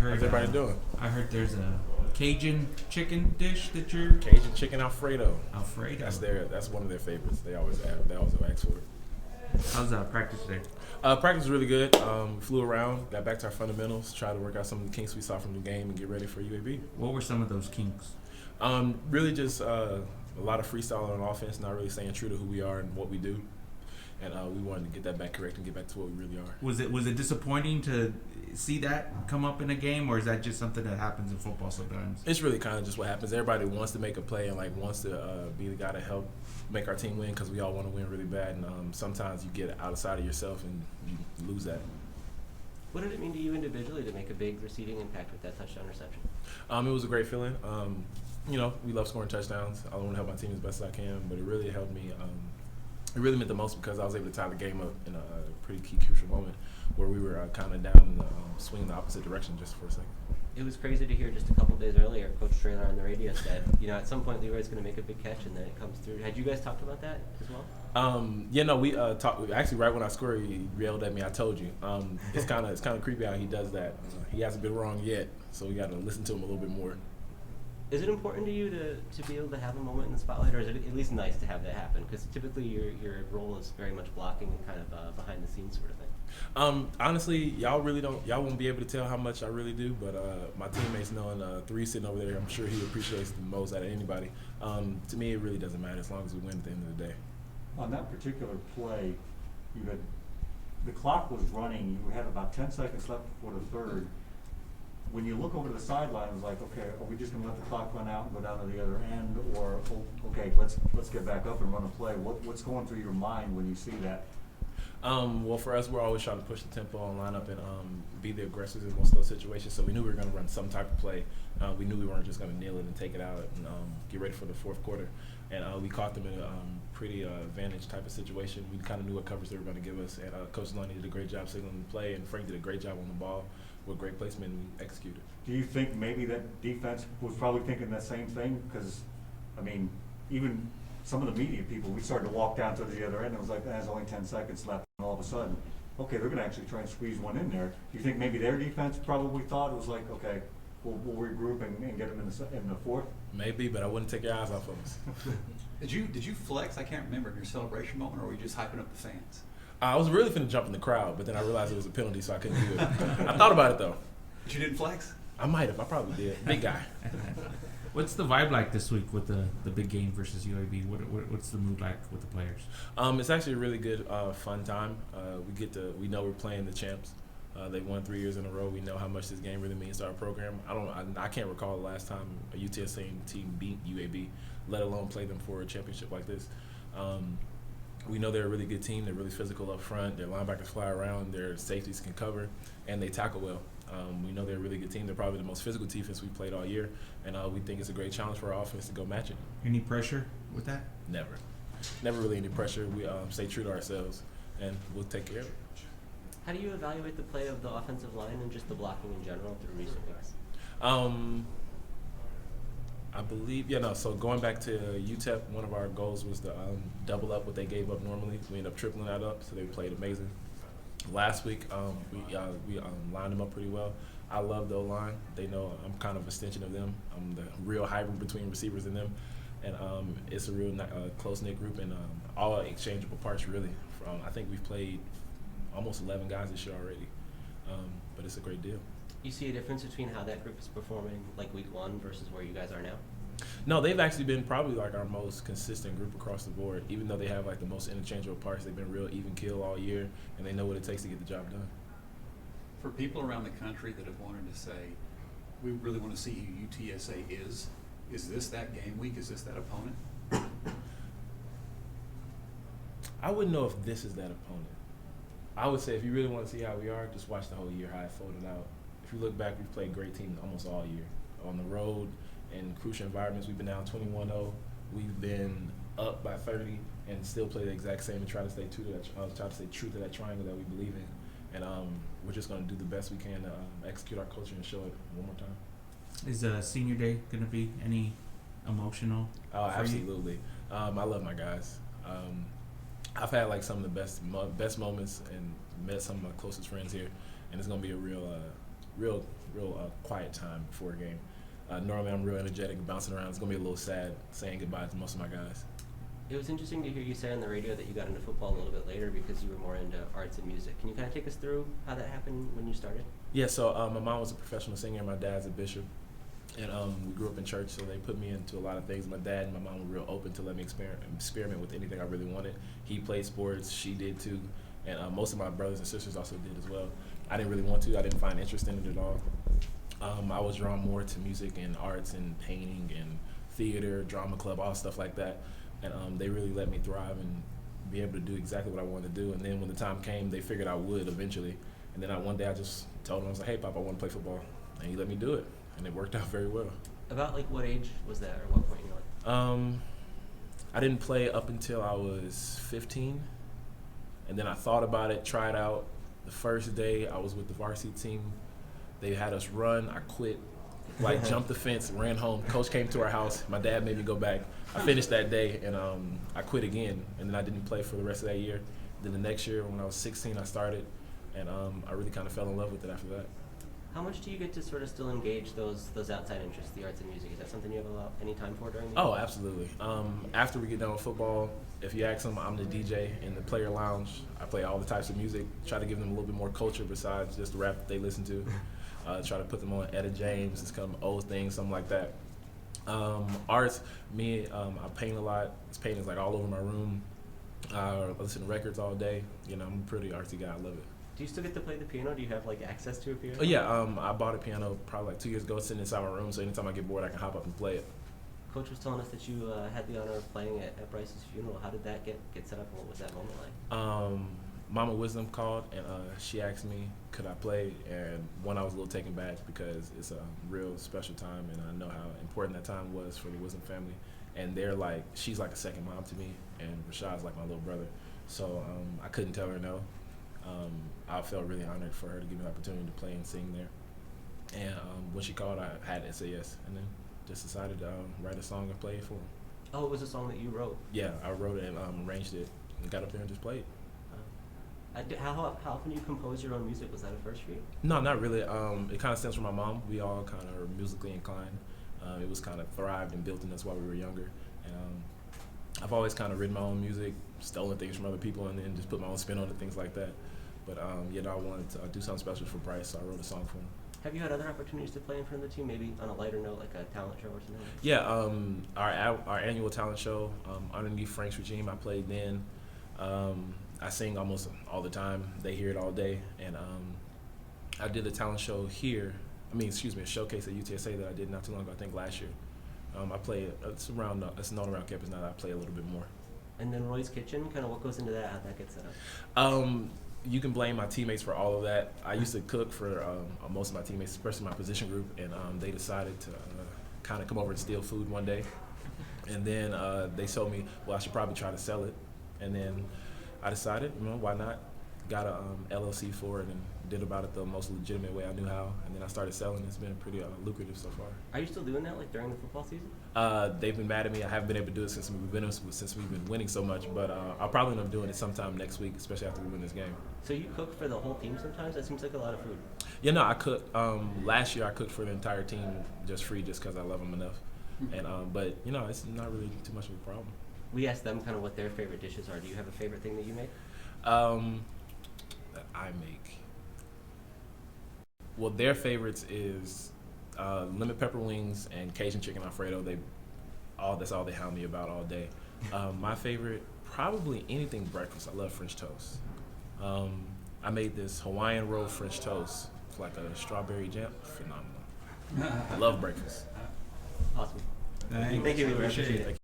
How's everybody doing? I heard there's a Cajun chicken dish that you're... Cajun chicken Alfredo. Alfredo. That's one of their favorites. They always ask for it. How's practice today? Practice was really good. We flew around, got back to our fundamentals, tried to work out some of the kinks we saw from the game and get ready for UAB. What were some of those kinks? Really just a lot of freestyle on offense, not really staying true to who we are and what we do. And we wanted to get that back correct and get back to what we really are. Was it disappointing to see that come up in a game, or is that just something that happens in football sometimes? It's really kind of just what happens. Everybody wants to make a play and wants to be the guy to help make our team win because we all want to win really bad. And sometimes you get outside of yourself and you lose that. What did it mean to you individually to make a big receiving impact with that touchdown reception? It was a great feeling. We love scoring touchdowns. I want to help my team as best as I can, but it really helped me. It really meant the most because I was able to tie the game up in a pretty key, crucial moment where we were kind of down in the swing in the opposite direction just for a second. It was crazy to hear just a couple days earlier, Coach Traylor on the radio said, at some point Leroy's going to make a big catch, and then it comes through. Had you guys talked about that as well? We talked. Actually, right when I scored, he yelled at me. I told you. It's kind of creepy how he does that. He hasn't been wrong yet, so we got to listen to him a little bit more. Is it important to you to be able to have a moment in the spotlight, or is it at least nice to have that happen? Because typically your role is very much blocking and kind of behind the scenes sort of thing. Honestly, y'all won't be able to tell how much I really do, but my teammates knowing Three sitting over there, I'm sure he appreciates the most out of anybody. To me, it really doesn't matter as long as we win at the end of the day. On that particular play, the clock was running. You had about 10 seconds left before the third. When you look over to the sideline, it was like, okay, are we just going to let the clock run out and go down to the other end, or okay, let's get back up and run a play? What's going through your mind when you see that? Well, for us, we're always trying to push the tempo and line up and be the aggressors in most of those situations. So we knew we were going to run some type of play. We knew we weren't just going to nail it and take it out and get ready for the fourth quarter. And we caught them in a pretty advantage type of situation. We kind of knew what coverage they were going to give us. And Coach Lonnie did a great job signaling the play, and Frank did a great job on the ball with great placement, and we executed. Do you think maybe that defense was probably thinking that same thing? Because, even some of the media people, we started to walk down to the other end, and it was like, there's only 10 seconds left, and all of a sudden, okay, they're going to actually try and squeeze one in there. Do you think maybe their defense probably thought it was like, okay, we'll regroup and get them in the fourth? Maybe, but I wouldn't take your eyes off of us. Did you flex? I can't remember in your celebration moment, or were you just hyping up the fans? I was really finna jump in the crowd, but then I realized it was a penalty, so I couldn't do it. I thought about it, though. But you didn't flex? I might have. I probably did. Big guy. What's the vibe like this week with the big game versus UAB? What's the mood like with the players? It's actually a really good, fun time. We know we're playing the champs. They won 3 years in a row. We know how much this game really means to our program. I can't recall the last time a UTSA team beat UAB, let alone play them for a championship like this. We know they're a really good team. They're really physical up front. Their linebackers fly around. Their safeties can cover, and they tackle well. We know they're a really good team. They're probably the most physical defense we played all year, and we think it's a great challenge for our offense to go match it. Any pressure with that? Never really any pressure. We stay true to ourselves, and we'll take care of it. How do you evaluate the play of the offensive line and just the blocking in general through recent weeks? I believe, so going back to UTEP, one of our goals was to double up what they gave up normally. We ended up tripling that up, so they played amazing. Last week, we lined them up pretty well. I love the O-line. They know I'm kind of an extension of them. I'm the real hybrid between receivers and them. And it's a real close-knit group and all exchangeable parts, really. I think we've played almost 11 guys this year already, but it's a great deal. You see a difference between how that group is performing like week one versus where you guys are now? No, they've actually been probably like our most consistent group across the board. Even though they have like the most interchangeable parts, they've been real even kill all year, and they know what it takes to get the job done. For people around the country that have wanted to say, we really want to see who UTSA is this that game week? Is this that opponent? I wouldn't know if this is that opponent. I would say if you really want to see how we are, just watch the whole year, how it folded out. If you look back, we've played great teams almost all year. On the road, in crucial environments, we've been down 21-0. We've been up by 30 and still play the exact same and try to stay true to that triangle that we believe in. And we're just going to do the best we can to execute our culture and show it one more time. Is senior day going to be any emotional? Oh, absolutely. I love my guys. I've had like some of the best moments and met some of my closest friends here, and it's going to be a real real quiet time before a game. Normally I'm real energetic and bouncing around. It's going to be a little sad saying goodbye to most of my guys. It was interesting to hear you say on the radio that you got into football a little bit later because you were more into arts and music. Can you kind of take us through how that happened when you started? Yeah, so my mom was a professional singer and my dad's a bishop. And we grew up in church, so they put me into a lot of things. My dad and my mom were real open to let me experiment with anything I really wanted. He played sports, she did too, and most of my brothers and sisters also did as well. I didn't really want to. I didn't find interest in it at all. I was drawn more to music and arts and painting and theater, drama club, all stuff like that. And they really let me thrive and be able to do exactly what I wanted to do. And then when the time came, they figured I would eventually. And then one day I just told him, I was like, hey, Pop, I want to play football. And he let me do it. And it worked out very well. About like what age was that, or what point in your life? I didn't play up until I was 15. And then I thought about it, tried out. The first day I was with the varsity team, they had us run. I quit, jumped the fence, ran home. Coach came to our house. My dad made me go back. I finished that day, and I quit again. And then I didn't play for the rest of that year. Then the next year, when I was 16, I started, and I really kind of fell in love with it after that. How much do you get to sort of still engage those outside interests, the arts and music? Is that something you have any time for during the year? Oh, absolutely. After we get done with football, if you ask them, I'm the DJ in the player lounge. I play all the types of music, try to give them a little bit more culture besides just the rap that they listen to. Try to put them on Etta James, it's kind of old things, something like that. Arts, I paint a lot. This painting is like all over my room. I listen to records all day. I'm a pretty artsy guy. I love it. Do you still get to play the piano? Do you have like access to a piano? Oh, yeah, I bought a piano probably like 2 years ago. It's sitting inside my room, so anytime I get bored, I can hop up and play it. Coach was telling us that you had the honor of playing at Bryce's funeral. How did that get set up, and what was that moment like? Mama Wisdom called, and she asked me, could I play? And I was a little taken back because it's a real special time, and I know how important that time was for the Wisdom family. And she's like a second mom to me, and Rashad's like my little brother. So I couldn't tell her no. I felt really honored for her to give me the opportunity to play and sing there. And when she called, I had to say yes, and then just decided to write a song and play it for her. Oh, it was a song that you wrote? Yeah, I wrote it and arranged it and got up there and just played. How often do you compose your own music? Was that a first for you? No, not really. It kind of stems from my mom. We all kind of are musically inclined. It was kind of thrived and built in us while we were younger. And I've always kind of written my own music, stolen things from other people, and then just put my own spin on it, things like that. But I wanted to do something special for Bryce, so I wrote a song for him. Have you had other opportunities to play in front of the team, maybe on a lighter note, like a talent show or something? Yeah, our annual talent show, underneath Frank's regime, I played then. I sing almost all the time. They hear it all day. And I did a talent show here. A showcase at UTSA that I did not too long ago, I think last year. I play, it's known around campus now that I play a little bit more. And then Roy's Kitchen, kind of what goes into that, how'd that get set up? You can blame my teammates for all of that. I used to cook for most of my teammates, especially my position group, and they decided to kind of come over and steal food one day. And then they told me, well, I should probably try to sell it. And then I decided, why not? Got a LLC for it and did about it the most legitimate way I knew how. And then I started selling. It's been pretty lucrative so far. Are you still doing that, like during the football season? They've been mad at me. I haven't been able to do it since we've been winning so much. But I'll probably end up doing it sometime next week, especially after we win this game. So you cook for the whole team sometimes? That seems like a lot of food. Yeah, no, I cook. Last year I cooked for the entire team just free, just because I love them enough. And but it's not really too much of a problem. We asked them kind of what their favorite dishes are. Do you have a favorite thing that you make? That I make. Well, their favorites is lemon pepper wings and Cajun chicken Alfredo. That's all they hound me about all day. My favorite, probably anything breakfast. I love French toast. I made this Hawaiian roll French toast. It's like a strawberry jam. Phenomenal. I love breakfast. Awesome. Thank Thank you. Appreciate it.